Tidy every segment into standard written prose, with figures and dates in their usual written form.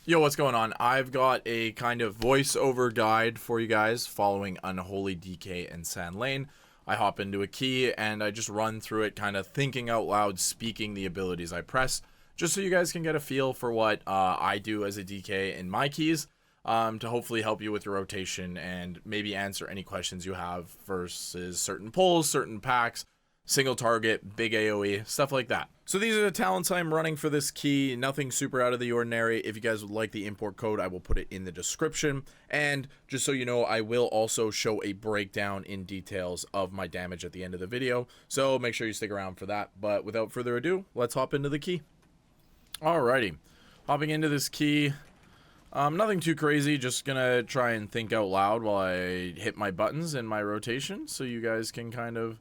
Yo, what's going on? I've got a kind of voiceover guide for you guys following Unholy, DK, and Sand Lane. I hop into a key and I just run through it, kind of thinking out loud, speaking the abilities I press, just so you guys can get a feel for what I do as a DK in my keys, to hopefully help you with your rotation and maybe answer any questions you have versus certain pulls, certain packs, single target, big AoE, stuff like that. So these are the talents I'm running for this key, nothing super out of the ordinary. If you guys would like the import code, I will put it in the description. And just so you know, I will also show a breakdown in details of my damage at the end of the video. So make sure you stick around for that. But without further ado, let's hop into the key. Alrighty, hopping into this key. Nothing too crazy, just gonna try and think out loud while I hit my buttons in my rotation so you guys can kind of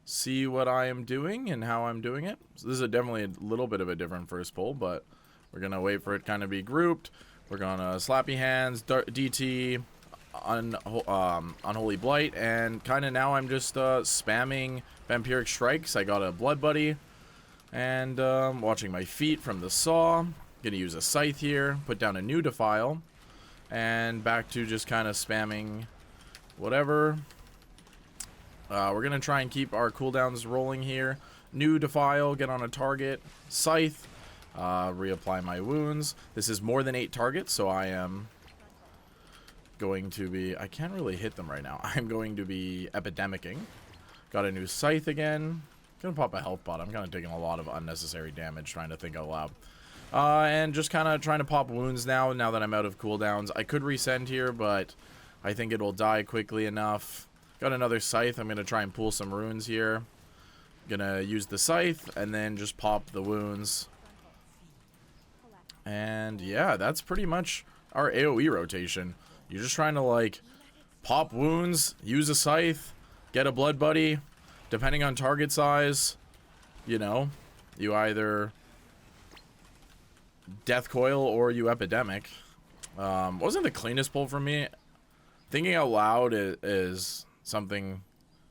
see what I am doing and how I'm doing it. So this is definitely a little bit of a different first pull, but we're gonna wait for it kind of be grouped. We're gonna slappy hands, DT, Unholy Blight, and kind of now I'm just spamming Vampiric Strikes. I got a Blood Buddy, and watching my feet from the saw. Gonna use a Scythe here, put down a new Defile, and back to just kind of spamming whatever. We're going to try and keep our cooldowns rolling here. New Defile, get on a target. Scythe, reapply my wounds. This is more than 8 targets, so I am going to be... I can't really hit them right now. I'm going to be Epidemicing. Got a new Scythe again. Gonna pop a health bot. I'm kind of taking a lot of unnecessary damage trying to think out loud. And just kind of trying to pop wounds now that I'm out of cooldowns. I could resend here, but I think it'll die quickly enough. Got another Scythe. I'm going to try and pull some runes here. Gonna use the Scythe and then just pop the wounds. And yeah, that's pretty much our AoE rotation. You're just trying to like pop wounds, use a Scythe, get a Blood Buddy. Depending on target size, you know, you either Death Coil or you Epidemic. Wasn't the cleanest pull for me. Thinking out loud is something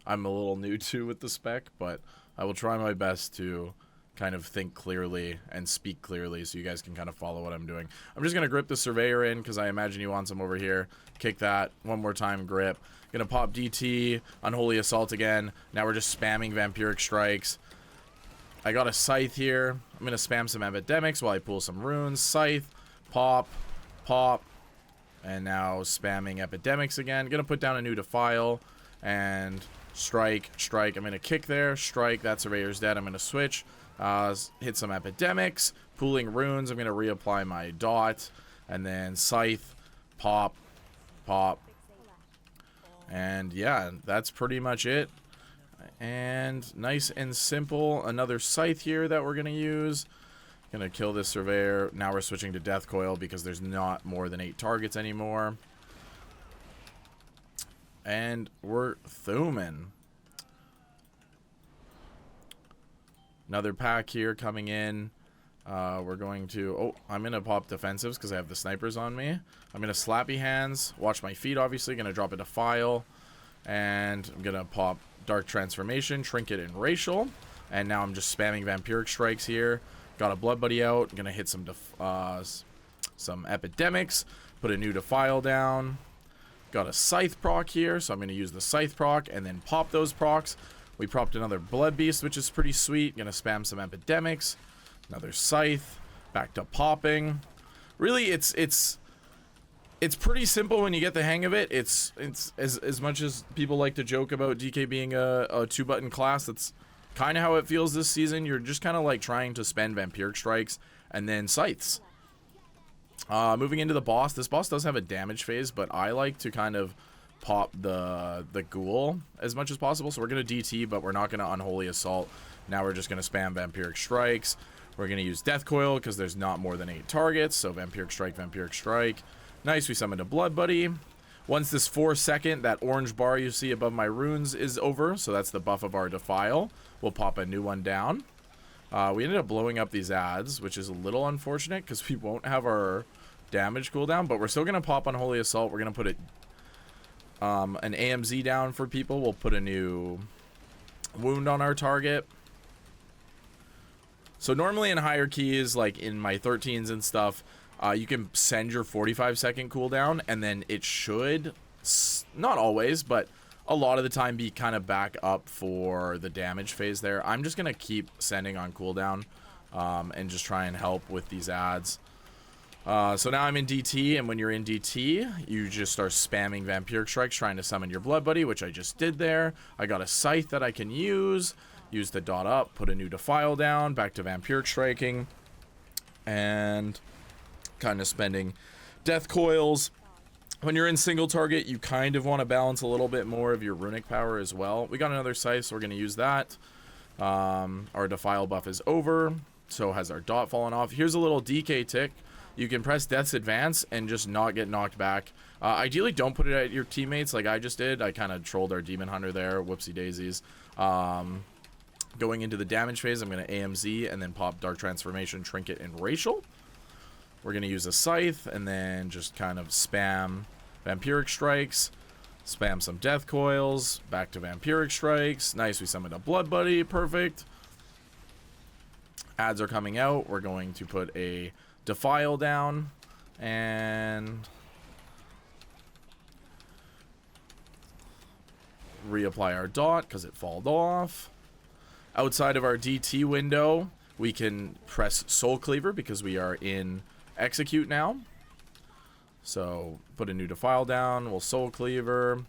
I'm a little new to with the spec, but I will try my best to kind of think clearly and speak clearly so you guys can kind of follow what I'm doing. I'm just going to grip the Surveyor in because I imagine he wants him over here. Kick that. One more time, grip. Going to pop DT, Unholy Assault again. Now we're just spamming Vampiric Strikes. I got a Scythe here. I'm going to spam some Epidemics while I pull some runes. Scythe, pop, pop. And now spamming Epidemics again. Going to put down a new Defile. And strike, strike. I'm going to kick there. Strike. That Surveyor's dead. I'm going to switch. Hit some Epidemics. Pooling runes. I'm going to reapply my dot. And then Scythe. Pop. Pop. And yeah, that's pretty much it. And nice and simple. Another Scythe here that we're going to use. Going to kill this Surveyor. Now we're switching to Death Coil because there's not more than 8 targets anymore. And we're thumbing. Another pack here coming in. We're going to... Oh, I'm going to pop defensives because I have the snipers on me. I'm going to slappy hands. Watch my feet, obviously. Going to drop a Defile. And I'm going to pop Dark Transformation, Trinket, and Racial. And now I'm just spamming Vampiric Strikes here. Got a Blood Buddy out. Going to hit some Epidemics. Put a new Defile down. Got a Scythe proc here, so I'm going to use the Scythe proc and then pop those procs. We propped another Blood Beast, which is pretty sweet. Going to spam some Epidemics. Another Scythe. Back to popping. Really, it's pretty simple when you get the hang of it. It's as much as people like to joke about DK being a 2-button class, that's kind of how it feels this season. You're just kind of like trying to spend Vampiric Strikes and then Scythes. Moving into the boss. This boss does have a damage phase, but I like to kind of pop the ghoul as much as possible. So we're going to DT, but we're not going to Unholy Assault. Now we're just going to spam Vampiric Strikes. We're going to use Death Coil because there's not more than 8 targets. So Vampiric Strike, Vampiric Strike. Nice, we summoned a Blood Buddy. Once this 4-second, that orange bar you see above my runes is over. So that's the buff of our Defile. We'll pop a new one down. We ended up blowing up these ads, which is a little unfortunate because we won't have our damage cooldown, but we're still going to pop Unholy Assault. We're going to put it an AMZ down for people. We'll put a new wound on our target. So normally in higher keys, like in my 13s and stuff, you can send your 45-second cooldown, and then it should, not always, but a lot of the time be kind of back up for the damage phase there. I'm just going to keep sending on cooldown and just try and help with these ads. So now I'm in DT, and when you're in DT, you just start spamming Vampiric Strikes trying to summon your Blood Buddy, which I just did there. I got a Scythe that I can use the dot up, put a new Defile down, back to Vampiric Striking, and kind of spending Death Coils. When you're in single target, you kind of want to balance a little bit more of your runic power as well. We got another Scythe, so we're going to use that. Our Defile buff is over, so has our dot fallen off. Here's a little DK tick. You can press Death's Advance and just not get knocked back. Ideally, don't put it at your teammates like I just did. I kind of trolled our Demon Hunter there. Whoopsie daisies. Going into the damage phase, I'm going to AMZ and then pop Dark Transformation, Trinket, and Racial. We're going to use a Scythe and then just kind of spam Vampiric Strikes. Spam some Death Coils. Back to Vampiric Strikes. Nice, we summoned a Blood Buddy. Perfect. Ads are coming out. We're going to put a Defile down and reapply our dot because it falled off. Outside of our DT window, we can press Soul Cleaver because we are in Execute now. So put a new Defile down. We'll Soul Cleaver.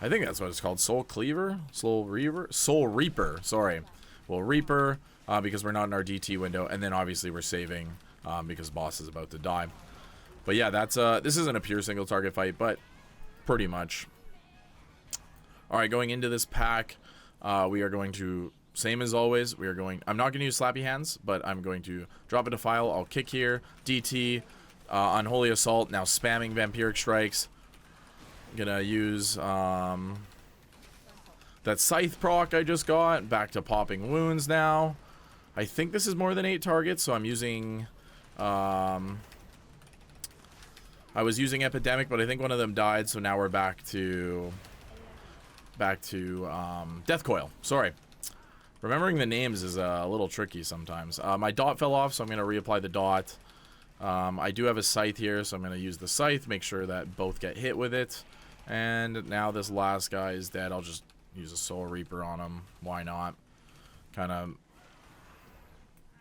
I think that's what it's called. Soul Cleaver? Soul Reaver? Soul Reaper. Sorry. We'll Reaper because we're not in our DT window. And then obviously we're saving because boss is about to die. But yeah, that's this isn't a pure single target fight, but pretty much. Alright, going into this pack, we are going to, same as always, I'm not going to use Slappy Hands, but I'm going to drop a Defile. I'll kick here, DT, Unholy Assault, now spamming Vampiric Strikes. Gonna use that Scythe proc I just got, back to popping wounds now. I think this is more than 8 targets, so I'm using I was using Epidemic, but I think one of them died, so now we're back to Death Coil. Sorry. Remembering the names is a little tricky sometimes. My dot fell off, so I'm going to reapply the dot. I do have a Scythe here, so I'm going to use the Scythe, make sure that both get hit with it. And now this last guy is dead. I'll just use a Soul Reaper on him. Why not? Kind of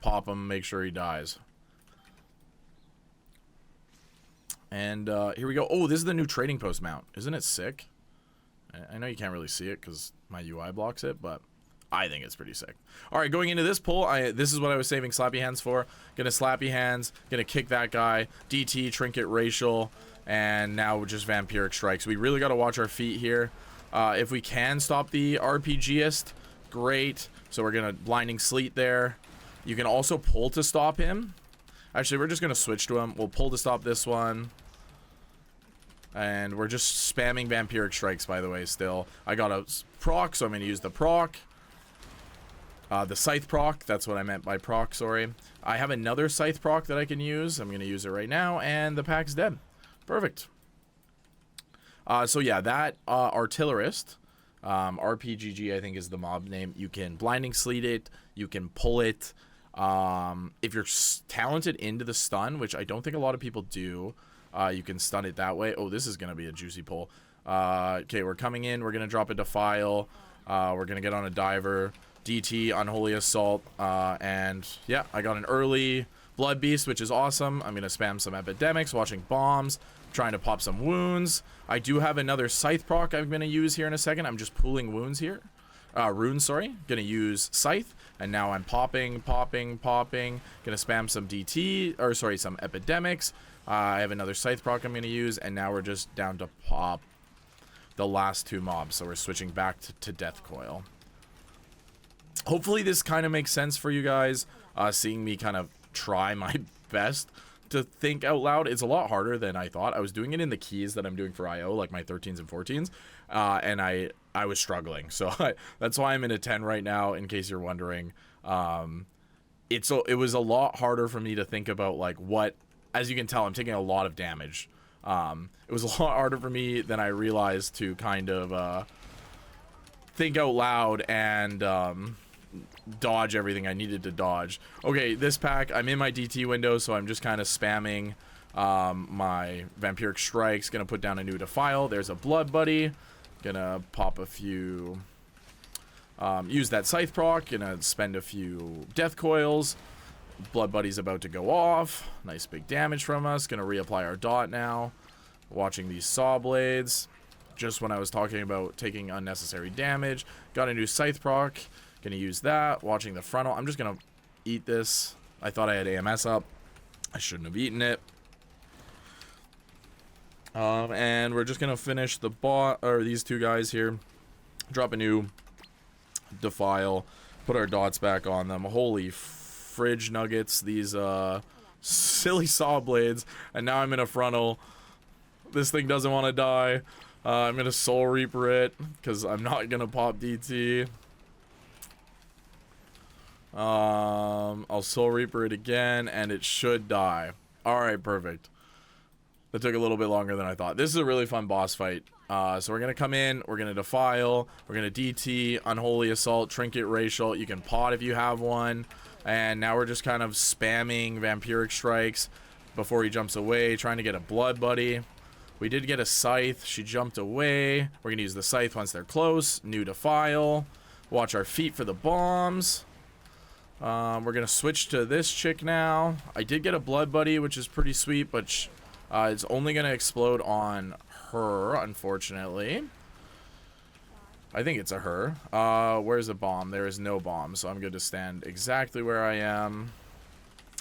pop him, make sure he dies. And here we go. Oh, this is the new Trading Post mount. Isn't it sick? I know you can't really see it because my UI blocks it, but I think it's pretty sick. All right, going into this pull, this is what I was saving Slappy Hands for. Gonna Slappy Hands, gonna kick that guy, DT, Trinket, Racial, and now just Vampiric Strikes. We really got to watch our feet here. If we can stop the RPGist, great. So we're gonna Blinding Sleet there. You can also pull to stop him. Actually, we're just gonna switch to him. We'll pull to stop this one. And we're just spamming Vampiric Strikes, by the way, still. I got a proc, so I'm going to use the proc. The Scythe proc, that's what I meant by proc, sorry. I have another Scythe proc that I can use. I'm going to use it right now, and the pack's dead. Perfect. So yeah, that Artillerist, RPGG I think is the mob name. You can Blinding Sleet it, you can pull it. If you're talented into the stun, which I don't think a lot of people do, you can stun it that way. Oh, this is going to be a juicy pull. Okay, we're coming in. We're going to drop a Defile. We're going to get on a Diver. DT, Unholy Assault. And yeah, I got an early Blood Beast, which is awesome. I'm going to spam some Epidemics, watching bombs, trying to pop some wounds. I do have another Scythe proc I'm going to use here in a second. I'm just pulling wounds here. Runes, sorry. Gonna use Scythe, and now I'm popping. Gonna spam some DT, or sorry, some Epidemics. I have another Scythe proc I'm gonna use, and now we're just down to pop the last 2 mobs, so we're switching back to Death Coil. Hopefully this kind of makes sense for you guys, seeing me kind of try my best to think out loud. It's a lot harder than I thought. I was doing it in the keys that I'm doing for IO, like my 13s and 14s, and I was struggling. So that's why I'm in a 10 right now, in case you're wondering. It was a lot harder for me to think about, like, what, as you can tell, I'm taking a lot of damage. It was a lot harder for me than I realized to kind of think out loud and dodge everything I needed to dodge. Okay, this pack, I'm in my DT window, so I'm just kind of spamming My Vampiric Strike's gonna put down a new Defile. There's a Blood Buddy. Gonna pop a few... use that Scythe proc. Gonna spend a few Death Coils. Blood Buddy's about to go off. Nice big damage from us. Gonna reapply our dot now. Watching these Saw Blades. Just when I was talking about taking unnecessary damage. Got a new Scythe proc. Gonna use that. Watching the frontal. I'm just gonna eat this. I thought I had AMS up. I shouldn't have eaten it. And we're just gonna finish the bot, or these two guys here. Drop a new Defile. Put our dots back on them. Holy fridge nuggets. These silly Saw Blades. And now I'm in a frontal. This thing doesn't want to die. I'm gonna Soul Reaper it because I'm not gonna pop DT. I'll Soul Reaper it again and it should die. Alright, perfect. That took a little bit longer than I thought. This is a really fun boss fight. So we're gonna come in, we're gonna Defile, we're gonna DT, Unholy Assault, Trinket Racial. You can pot if you have one. And now we're just kind of spamming Vampiric Strikes before he jumps away, trying to get a Blood Buddy. We did get a Scythe. She jumped away. We're going to use the Scythe once they're close. New Defile. Watch our feet for the bombs. We're going to switch to this chick now. I did get a Blood Buddy, which is pretty sweet, but it's only going to explode on her, unfortunately. I think it's a her. Where's the bomb? There is no bomb, so I'm going to stand exactly where I am.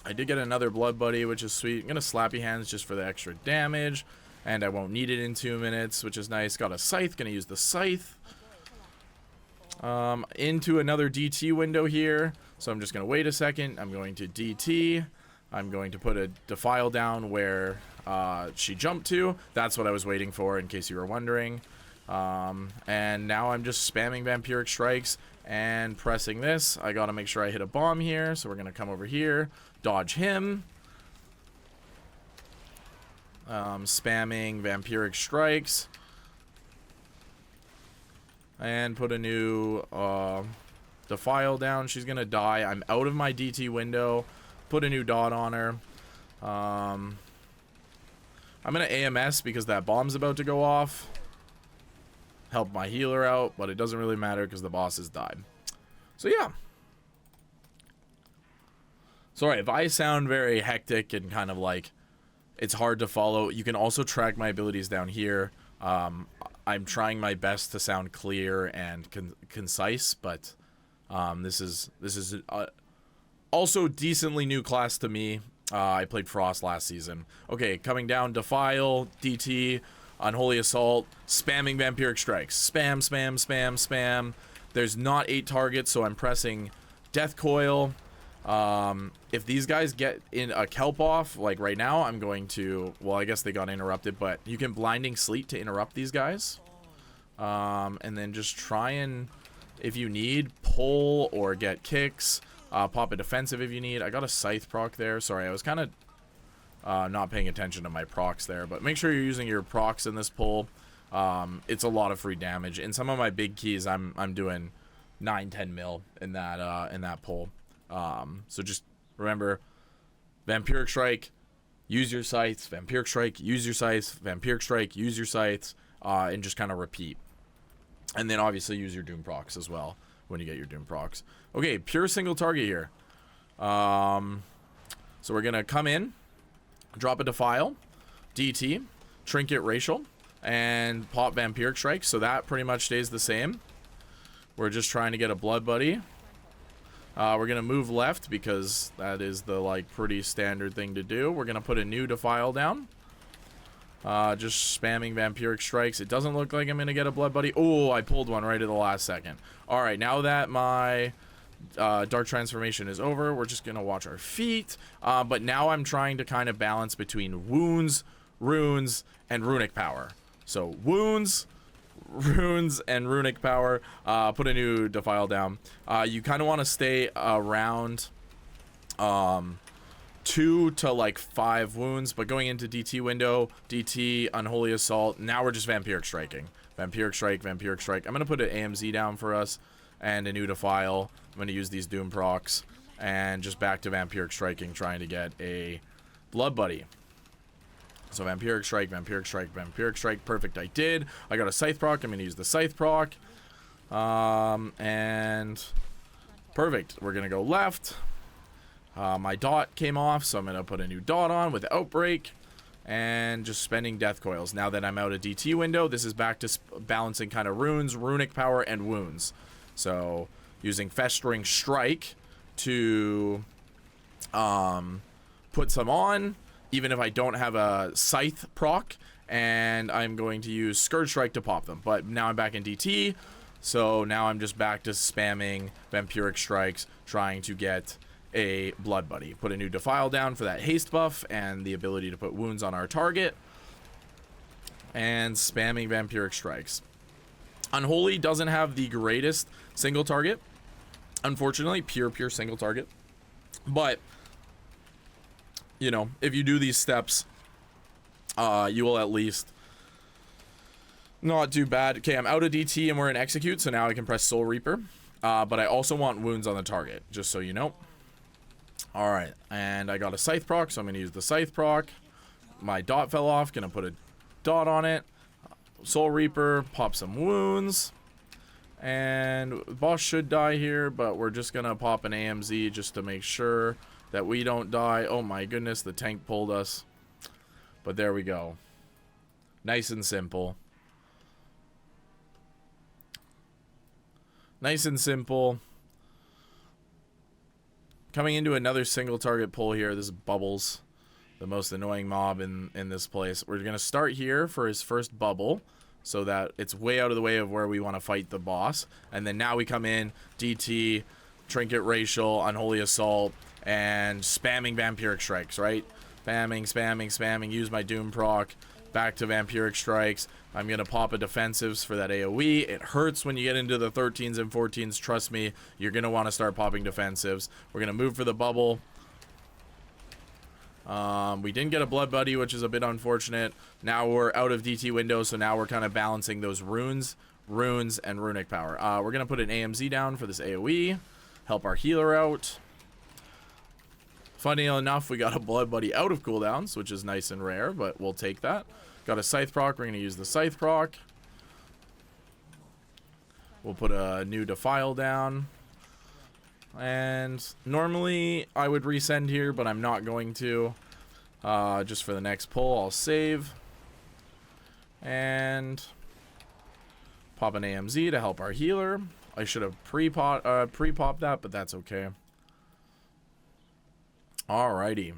I did get another Blood Buddy, which is sweet. I'm going to Slappy Hands just for the extra damage. And I won't need it in 2 minutes, which is nice. Got a Scythe. Gonna use the Scythe. Into another DT window here. So I'm just gonna wait a second. I'm going to DT. I'm going to put a Defile down where she jumped to. That's what I was waiting for, in case you were wondering. And now I'm just spamming Vampiric Strikes and pressing this. I gotta make sure I hit a bomb here. So we're gonna come over here. Dodge him. Spamming Vampiric Strikes and put a new Defile down. She's gonna die. I'm out of my DT window. Put a new dot on her. I'm gonna AMS because that bomb's about to go off. Help my healer out, but it doesn't really matter because the boss has died. So yeah. Sorry if I sound very hectic and kind of like it's hard to follow. You can also track my abilities down here. I'm trying my best to sound clear and concise, but this is also decently new class to me. I played Frost last season. Okay, coming down, Defile, DT, Unholy Assault, spamming Vampiric Strikes. Spam, spam, spam, spam. There's not 8 targets, so I'm pressing Death Coil. If these guys get in a kelp off, like right now, I'm going to, well, I guess they got interrupted, but you can Blinding Sleet to interrupt these guys. And then just try and, if you need, pull or get kicks. Pop a defensive if you need. I got a Scythe proc there. Sorry, I was kind of not paying attention to my procs there, but make sure you're using your procs in this pull. It's a lot of free damage. In some of my big keys, I'm doing 9-10 mil in that pull. So just remember, Vampiric Strike, use your scythes, Vampiric Strike, use your scythes, Vampiric Strike, use your scythes, and just kind of repeat. And then obviously use your Doom procs as well when you get your Doom procs. Okay, pure single target here. So we're gonna come in, drop a Defile, DT, Trinket Racial, and pop Vampiric Strike. So that pretty much stays the same. We're just trying to get a Blood Buddy. We're gonna move left because that is the like pretty standard thing to do. We're gonna put a new Defile down. Just spamming Vampiric Strikes. It doesn't look like I'm gonna get a Blood Buddy. Oh, I pulled one right at the last second. All right, now that my Dark Transformation is over, we're just gonna watch our feet. But now I'm trying to kind of balance between wounds, runes, and runic power. So wounds, runes, and runic power. Put a new Defile down. You kind of want to stay around 2 to like 5 wounds, but going into DT window, DT, Unholy Assault. Now we're just Vampiric Striking. Vampiric Strike, Vampiric Strike. I'm gonna put an AMZ down for us and a new Defile. I'm gonna use these Doom procs and just back to Vampiric Striking, trying to get a Blood Buddy. So Vampiric Strike, Vampiric Strike, Vampiric Strike. Perfect, I did. I got a Scythe proc. I'm going to use the Scythe proc. And perfect. We're going to go left. My dot came off, so I'm going to put a new dot on with Outbreak. And just spending Death Coils. Now that I'm out of DT window, this is back to balancing kind of runes, runic power, and wounds. So using Festering Strike to put some on, even if I don't have a Scythe proc, and I'm going to use Scourge Strike to pop them. But now I'm back in DT, so now I'm just back to spamming Vampiric Strikes, trying to get a Blood Buddy. Put a new Defile down for that haste buff and the ability to put wounds on our target, and spamming Vampiric Strikes. Unholy doesn't have the greatest single target, unfortunately, pure single target, but you know, if you do these steps, you will at least not do bad. Okay, I'm out of DT and we're in Execute, so now I can press Soul Reaper, but I also want wounds on the target, just so you know. Alright, and I got a Scythe proc, so I'm going to use the Scythe proc. My dot fell off, going to put a dot on it. Soul Reaper, pop some wounds. And boss should die here, but we're just going to pop an AMZ just to make sure that we don't die. Oh my goodness, the tank pulled us. But there we go. Nice and simple. Nice and simple. Coming into another single target pull here. This is Bubbles, the most annoying mob in this place. We're going to start here for his first bubble, so that it's way out of the way of where we want to fight the boss. And then now we come in, DT, Trinket Racial, Unholy Assault, and spamming Vampiric Strikes, right? Spamming, use my Doom proc, back to Vampiric Strikes. I'm going to pop a defensives for that AoE. It hurts when you get into the 13s and 14s. Trust me, you're going to want to start popping defensives. We're going to move for the bubble. We didn't get a Blood Buddy, which is a bit unfortunate. Now we're out of DT window, so now we're kind of balancing those runes, and runic power. We're going to put an AMZ down for this AoE. Help our healer out. Funny enough, we got a Blood Buddy out of cooldowns, which is nice and rare, but we'll take that. Got a Scythe proc. We're going to use the Scythe proc. We'll put a new Defile down. And normally I would resend here, but I'm not going to. Just for the next pull, I'll save. And pop an AMZ to help our healer. I should have pre-popped that, but that's okay. Alrighty.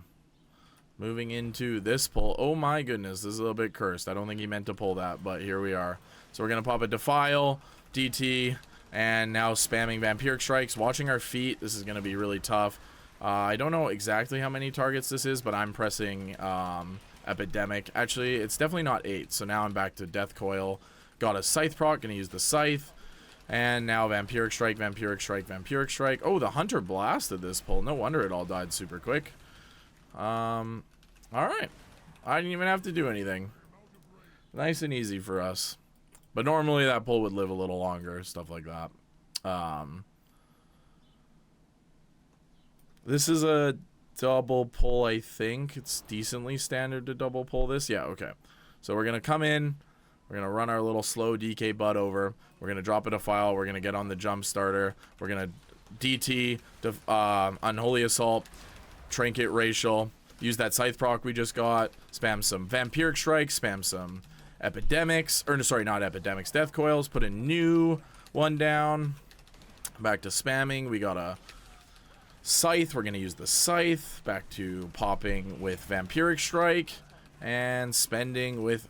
Moving into this pull. Oh my goodness, this is a little bit cursed. I don't think he meant to pull that, but here we are. So we're going to pop a Defile, DT, and now spamming Vampiric Strikes. Watching our feet. This is going to be really tough. I don't know exactly how many targets this is, but I'm pressing Epidemic. Actually, it's definitely not 8, so now I'm back to Death Coil. Got a Scythe proc, going to use the Scythe. And now Vampiric Strike, Vampiric Strike, Vampiric Strike. Oh, the Hunter blasted this pull. No wonder it all died super quick. Alright. I didn't even have to do anything. Nice and easy for us. But normally that pull would live a little longer, stuff like that. This is a double pull, I think. It's decently standard to double pull this. Yeah, okay. So we're going to come in. We're going to run our little slow DK butt over. We're going to drop a Defile. We're going to get on the jump starter. We're going to DT, Unholy Assault, Trinket Racial. Use that Scythe proc we just got. Spam some Vampiric Strikes. Spam some Epidemics. Or, sorry, not Epidemics. Death Coils. Put a new one down. Back to spamming. We got a Scythe. We're going to use the Scythe. Back to popping with Vampiric Strike. And spending with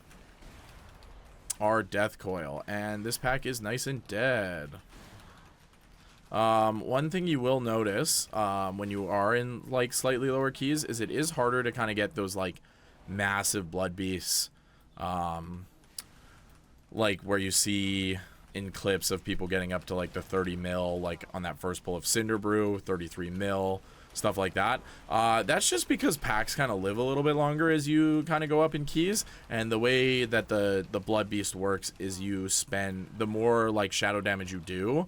our Death Coil. And this pack is nice and dead. One thing you will notice when you are in like slightly lower keys is it is harder to kind of get those like massive blood beasts, like where you see in clips of people getting up to like the 30 mil, like on that first pull of Cinder Brew, 33 mil, stuff like that. That's just because packs kind of live a little bit longer as you kind of go up in keys, and the way that the blood beast works is you spend the more like shadow damage you do,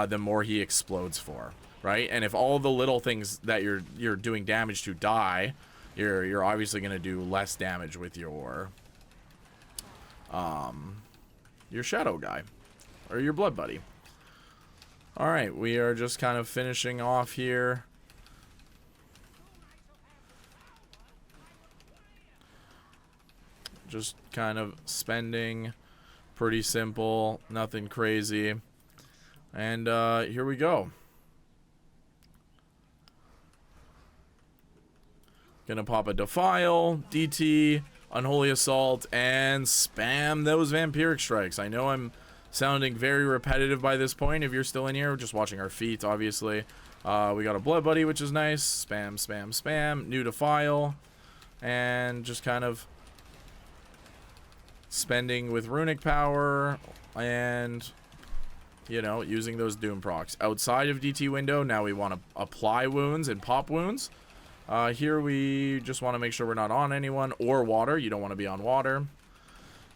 the more he explodes for, right? And if all the little things that you're doing damage to die, you're obviously going to do less damage with your shadow guy or your blood buddy. All right, we are just kind of finishing off here. Just kind of spending, pretty simple, nothing crazy. And here we go. Gonna pop a Defile, DT, Unholy Assault, and spam those Vampiric Strikes. I know I'm sounding very repetitive by this point. If you're still in here, just watching our feet, obviously. We got a Blood Buddy, which is nice. Spam, spam, spam. New Defile. And just kind of spending with Runic Power and, you know, using those Doom procs. Outside of DT window, now we want to apply wounds and pop wounds. Here we just want to make sure we're not on anyone or water. You don't want to be on water.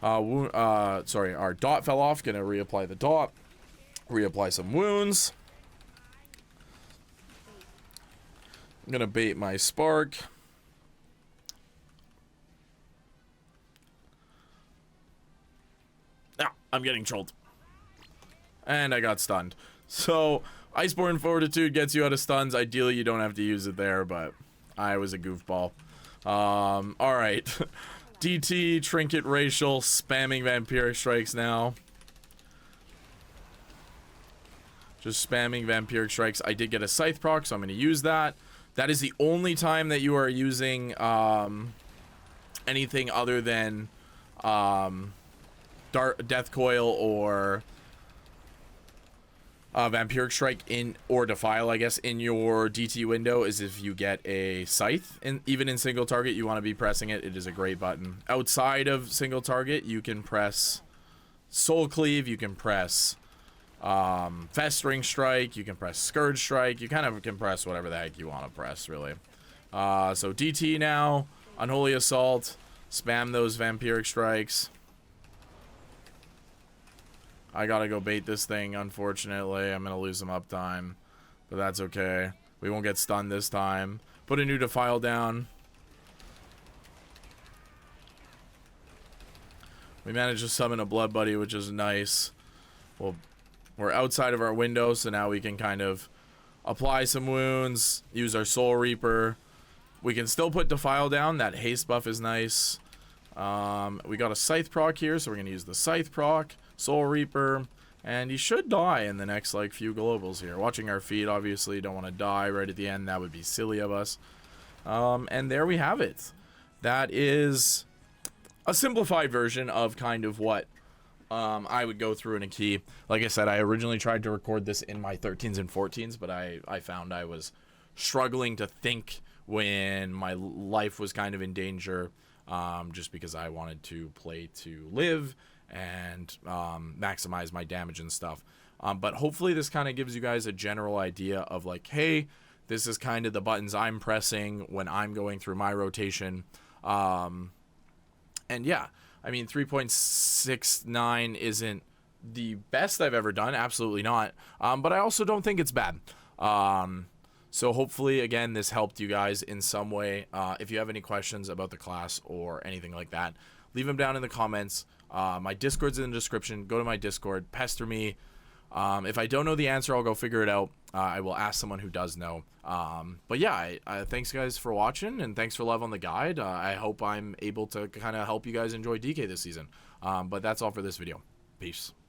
Sorry, our dot fell off. Gonna reapply the dot. Reapply some wounds. I'm gonna bait my spark. Ah, I'm getting trolled. And I got stunned. So, Iceborne Fortitude gets you out of stuns. Ideally, you don't have to use it there, but I was a goofball. Alright. DT, Trinket, Racial, spamming Vampiric Strikes now. Just spamming Vampiric Strikes. I did get a Scythe proc, so I'm going to use that. That is the only time that you are using anything other than Death Coil or Vampiric Strike or Defile, I guess, in your DT window is if you get a Scythe. And even in single target, you want to be pressing it. It is a great button. Outside of single target, you can press Soul Cleave, you can press Festering Strike, you can press Scourge Strike. You kind of can press whatever the heck you want to press, really. So DT now, Unholy Assault, spam those Vampiric Strikes. I gotta go bait this thing, unfortunately. I'm gonna lose some uptime, but that's okay. We won't get stunned this time. Put a new Defile down. We managed to summon a Blood Buddy, which is nice. Well, we're outside of our window, so now we can kind of apply some wounds, use our Soul Reaper. We can still put Defile down. That haste buff is nice. We got a Scythe proc here, so we're gonna use the Scythe proc. Soul Reaper, and he should die in the next like few globals here. Watching our feet, obviously, don't want to die right at the end. That would be silly of us. And there we have it. That is a simplified version of kind of what I would go through in a key. Like I said, I originally tried to record this in my 13s and 14s, but I found I was struggling to think when my life was kind of in danger, just because I wanted to play to live and maximize my damage and stuff. But hopefully this kind of gives you guys a general idea of like, hey, this is kind of the buttons I'm pressing when I'm going through my rotation. And yeah, I mean, 3.69 isn't the best I've ever done. Absolutely not. But I also don't think it's bad. So hopefully, again, this helped you guys in some way. If you have any questions about the class or anything like that, leave them down in the comments. My Discord's in the description. Go to my Discord. Pester me. If I don't know the answer, I'll go figure it out. I will ask someone who does know. But yeah, thanks guys for watching, and thanks for love on the guide. I hope I'm able to kind of help you guys enjoy DK this season. But that's all for this video. Peace.